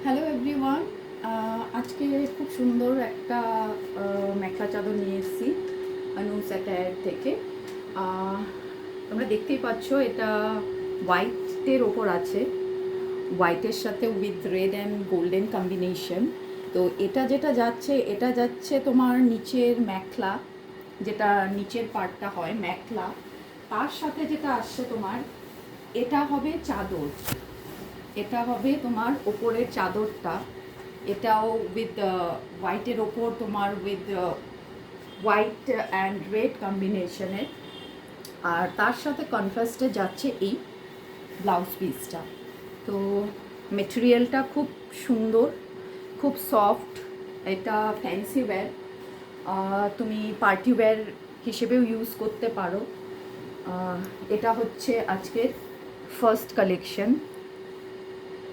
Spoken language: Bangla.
Hello everyone. আজকে খুব সুন্দর একটা মেখলা চাদর নিয়ে এসেছি আনু স্যাটায়ার থেকে। আহ, তোমরা দেখতেই পাচ্ছ এটা হোয়াইটের ওপর আছে, হোয়াইটের সাথে with red and golden combination. তো এটা যাচ্ছে তোমার নিচের মেখলা, যেটা নিচের পার্টটা হয় মেখলা। তার সাথে যেটা আসছে তোমার, এটা হবে চাদর, এটা হবে তোমার ওপরের চাদরটা। এটাও উইথ হোয়াইটের ওপর তোমার উইথ হোয়াইট অ্যান্ড রেড কম্বিনেশনের। আর তার সাথে কনট্রাস্টে যাচ্ছে এই ব্লাউজ পিসটা। তো মেটেরিয়ালটা খুব সুন্দর, খুব সফট। এটা ফ্যান্সি ওয়্যার, তুমি পার্টি ওয়্যার হিসেবেও ইউজ করতে পারো। এটা হচ্ছে আজকের ফার্স্ট কালেকশন।